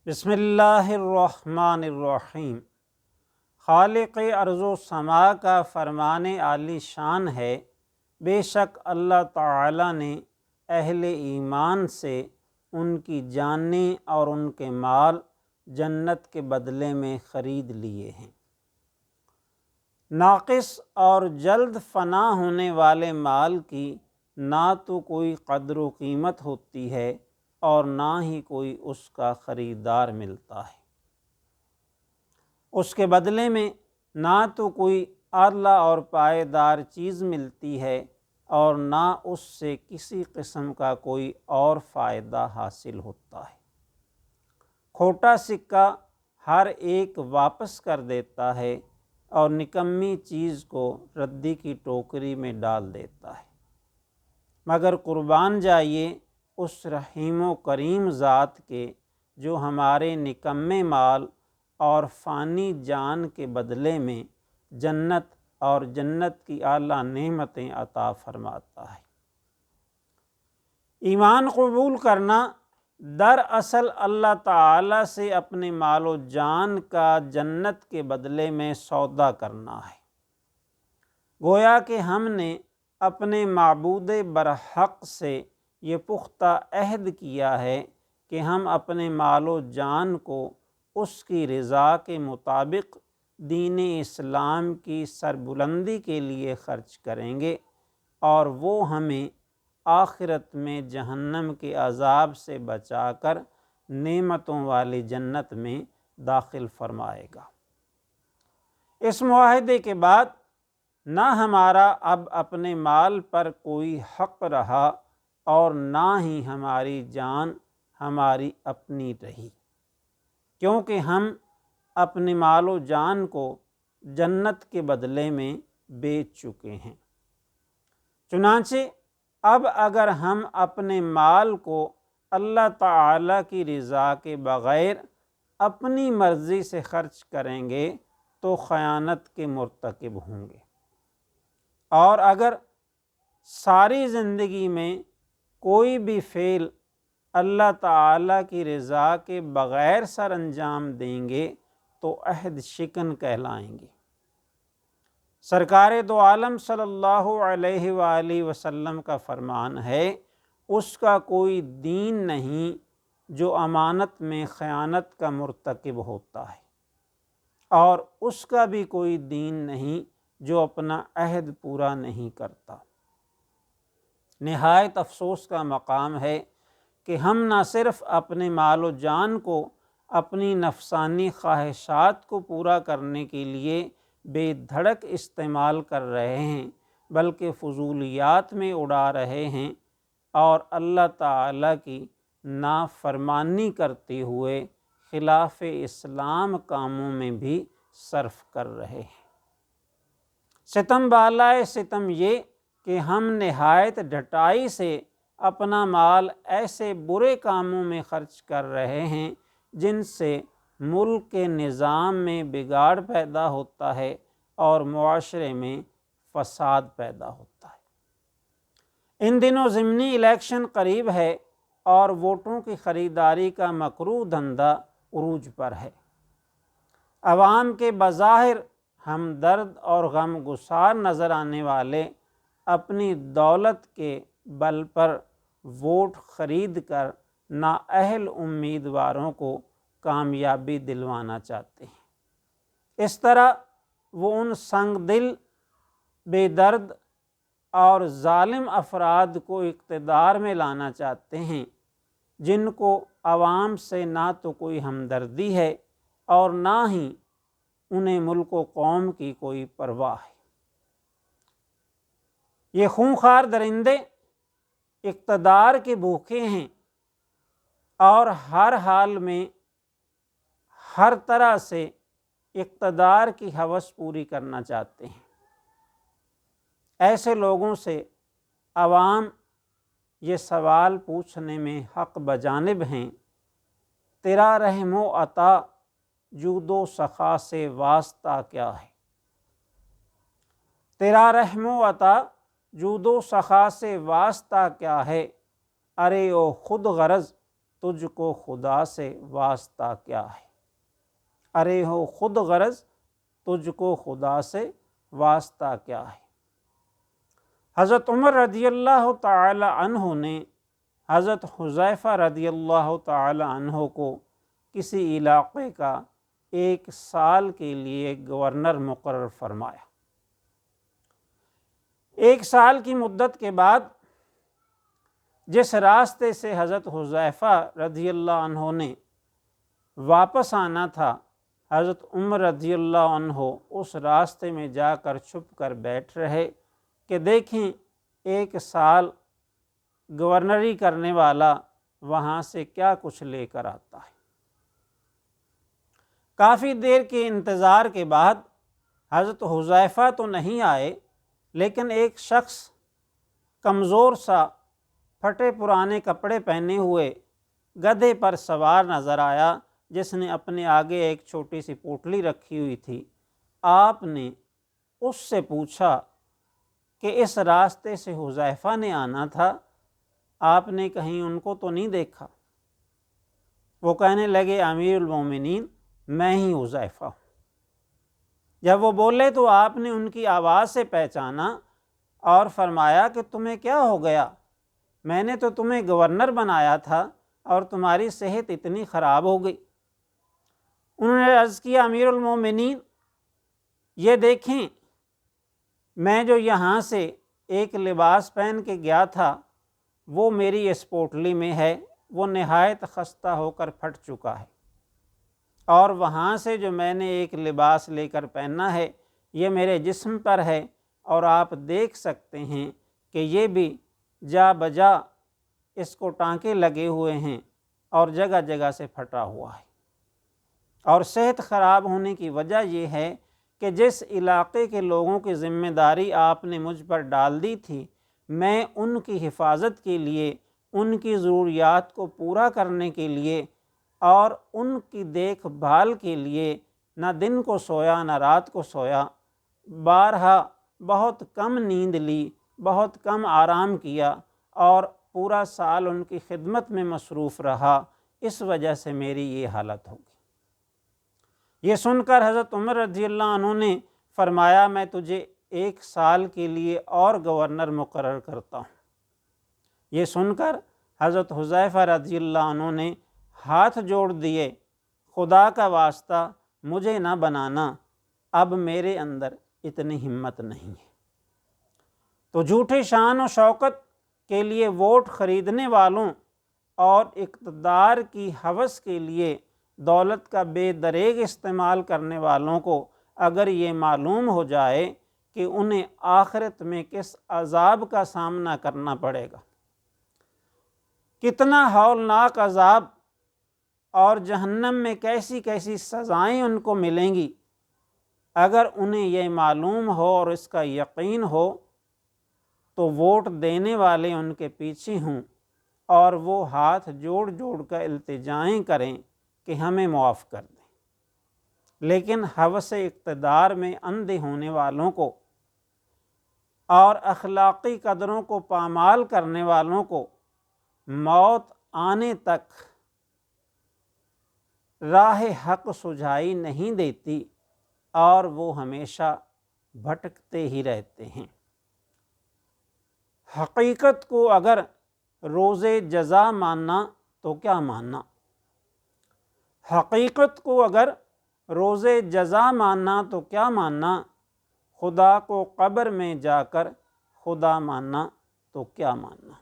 بسم اللہ الرحمن الرحیم۔ خالق ارض و سما کا فرمان عالی شان ہے، بے شک اللہ تعالی نے اہل ایمان سے ان کی جانیں اور ان کے مال جنت کے بدلے میں خرید لیے ہیں۔ ناقص اور جلد فنا ہونے والے مال کی نہ تو کوئی قدر و قیمت ہوتی ہے اور نہ ہی کوئی اس کا خریدار ملتا ہے۔ اس کے بدلے میں نہ تو کوئی اعلیٰ اور پائیدار چیز ملتی ہے اور نہ اس سے کسی قسم کا کوئی اور فائدہ حاصل ہوتا ہے۔ کھوٹا سکہ ہر ایک واپس کر دیتا ہے اور نکمی چیز کو ردی کی ٹوکری میں ڈال دیتا ہے، مگر قربان جائیے اس رحیم و کریم ذات کے جو ہمارے نکمے مال اور فانی جان کے بدلے میں جنت اور جنت کی اعلیٰ نعمتیں عطا فرماتا ہے۔ ایمان قبول کرنا دراصل اللہ تعالی سے اپنے مال و جان کا جنت کے بدلے میں سودا کرنا ہے۔ گویا کہ ہم نے اپنے معبود برحق سے یہ پختہ عہد کیا ہے کہ ہم اپنے مال و جان کو اس کی رضا کے مطابق دین اسلام کی سربلندی کے لیے خرچ کریں گے، اور وہ ہمیں آخرت میں جہنم کے عذاب سے بچا کر نعمتوں والی جنت میں داخل فرمائے گا۔ اس معاہدے کے بعد نہ ہمارا اب اپنے مال پر کوئی حق رہا اور نہ ہی ہماری جان ہماری اپنی رہی، کیونکہ ہم اپنے مال و جان کو جنت کے بدلے میں بیچ چکے ہیں۔ چنانچہ اب اگر ہم اپنے مال کو اللہ تعالی کی رضا کے بغیر اپنی مرضی سے خرچ کریں گے تو خیانت کے مرتکب ہوں گے، اور اگر ساری زندگی میں کوئی بھی فعل اللہ تعالی کی رضا کے بغیر سر انجام دیں گے تو عہد شکن کہلائیں گے۔ سرکار دو عالم صلی اللہ علیہ وآلہ وسلم کا فرمان ہے، اس کا کوئی دین نہیں جو امانت میں خیانت کا مرتکب ہوتا ہے، اور اس کا بھی کوئی دین نہیں جو اپنا عہد پورا نہیں کرتا۔ نہایت افسوس کا مقام ہے کہ ہم نہ صرف اپنے مال و جان کو اپنی نفسانی خواہشات کو پورا کرنے کے لیے بے دھڑک استعمال کر رہے ہیں، بلکہ فضولیات میں اڑا رہے ہیں اور اللہ تعالی کی نافرمانی کرتے ہوئے خلاف اسلام کاموں میں بھی صرف کر رہے ہیں۔ ستم بالائے ستم یہ کہ ہم نہایت ڈھٹائی سے اپنا مال ایسے برے کاموں میں خرچ کر رہے ہیں جن سے ملک کے نظام میں بگاڑ پیدا ہوتا ہے اور معاشرے میں فساد پیدا ہوتا ہے۔ ان دنوں ضمنی الیکشن قریب ہے اور ووٹوں کی خریداری کا مکروہ دھندا عروج پر ہے۔ عوام کے بظاہر ہمدرد اور غم گسار نظر آنے والے اپنی دولت کے بل پر ووٹ خرید کر نااہل امیدواروں کو کامیابی دلوانا چاہتے ہیں۔ اس طرح وہ ان سنگ دل، بے درد اور ظالم افراد کو اقتدار میں لانا چاہتے ہیں جن کو عوام سے نہ تو کوئی ہمدردی ہے اور نہ ہی انہیں ملک و قوم کی کوئی پرواہ ہے۔ یہ خونخوار درندے اقتدار کے بھوکے ہیں اور ہر حال میں ہر طرح سے اقتدار کی ہوس پوری کرنا چاہتے ہیں۔ ایسے لوگوں سے عوام یہ سوال پوچھنے میں حق بجانب ہیں، تیرا رحم و عطا جود و سخا سے واسطہ کیا ہے؟ تیرا رحم و عطا جود و سخا سے واسطہ کیا ہے؟ ارے او خود غرض تجھ کو خدا سے واسطہ کیا ہے، ارے ہو خود غرض تجھ کو خدا سے واسطہ کیا ہے۔ حضرت عمر رضی اللہ تعالی عنہ نے حضرت حذیفہ رضی اللہ تعالی عنہ کو کسی علاقے کا 1 سال کے لیے گورنر مقرر فرمایا۔ 1 سال کی مدت کے بعد جس راستے سے حضرت حذیفہ رضی اللہ عنہ نے واپس آنا تھا، حضرت عمر رضی اللہ عنہ اس راستے میں جا کر چھپ کر بیٹھ رہے کہ دیکھیں 1 سال گورنری کرنے والا وہاں سے کیا کچھ لے کر آتا ہے۔ کافی دیر کے انتظار کے بعد حضرت حذیفہ تو نہیں آئے، لیکن ایک شخص کمزور سا پھٹے پرانے کپڑے پہنے ہوئے گدھے پر سوار نظر آیا، جس نے اپنے آگے ایک چھوٹی سی پوٹلی رکھی ہوئی تھی۔ آپ نے اس سے پوچھا کہ اس راستے سے حذیفہ نے آنا تھا، آپ نے کہیں ان کو تو نہیں دیکھا؟ وہ کہنے لگے امیر المومنین میں ہی حذیفہ ہوں۔ جب وہ بولے تو آپ نے ان کی آواز سے پہچانا اور فرمایا کہ تمہیں کیا ہو گیا؟ میں نے تو تمہیں گورنر بنایا تھا اور تمہاری صحت اتنی خراب ہو گئی۔ انہوں نے عرض کیا امیر المومنین یہ دیکھیں، میں جو یہاں سے ایک لباس پہن کے گیا تھا وہ میری اس پوٹلی میں ہے، وہ نہایت خستہ ہو کر پھٹ چکا ہے، اور وہاں سے جو میں نے ایک لباس لے کر پہنا ہے یہ میرے جسم پر ہے، اور آپ دیکھ سکتے ہیں کہ یہ بھی جا بجا اس کو ٹانکے لگے ہوئے ہیں اور جگہ جگہ سے پھٹا ہوا ہے۔ اور صحت خراب ہونے کی وجہ یہ ہے کہ جس علاقے کے لوگوں کی ذمہ داری آپ نے مجھ پر ڈال دی تھی، میں ان کی حفاظت کے لیے، ان کی ضروریات کو پورا کرنے کے لیے اور ان کی دیکھ بھال کے لیے نہ دن کو سویا نہ رات کو سویا، بارہا بہت کم نیند لی، بہت کم آرام کیا، اور پورا سال ان کی خدمت میں مصروف رہا، اس وجہ سے میری یہ حالت ہوگی۔ یہ سن کر حضرت عمر رضی اللہ عنہ نے فرمایا میں تجھے 1 سال کے لیے اور گورنر مقرر کرتا ہوں۔ یہ سن کر حضرت حذیفہ رضی اللہ عنہ نے ہاتھ جوڑ دیے، خدا کا واسطہ مجھے نہ بنانا، اب میرے اندر اتنی ہمت نہیں ہے۔ تو جھوٹے شان و شوکت کے لیے ووٹ خریدنے والوں اور اقتدار کی ہوس کے لیے دولت کا بے دریغ استعمال کرنے والوں کو اگر یہ معلوم ہو جائے کہ انہیں آخرت میں کس عذاب کا سامنا کرنا پڑے گا، کتنا ہولناک عذاب اور جہنم میں کیسی کیسی سزائیں ان کو ملیں گی، اگر انہیں یہ معلوم ہو اور اس کا یقین ہو تو ووٹ دینے والے ان کے پیچھے ہوں اور وہ ہاتھ جوڑ جوڑ کر التجائیں کریں کہ ہمیں معاف کر دیں۔ لیکن ہوس اقتدار میں اندھے ہونے والوں کو اور اخلاقی قدروں کو پامال کرنے والوں کو موت آنے تک راہ حق سجھائی نہیں دیتی اور وہ ہمیشہ بھٹکتے ہی رہتے ہیں۔ حقیقت کو اگر روز جزا ماننا تو کیا ماننا، حقیقت کو اگر روز جزا ماننا تو کیا ماننا، خدا کو قبر میں جا کر خدا ماننا تو کیا ماننا۔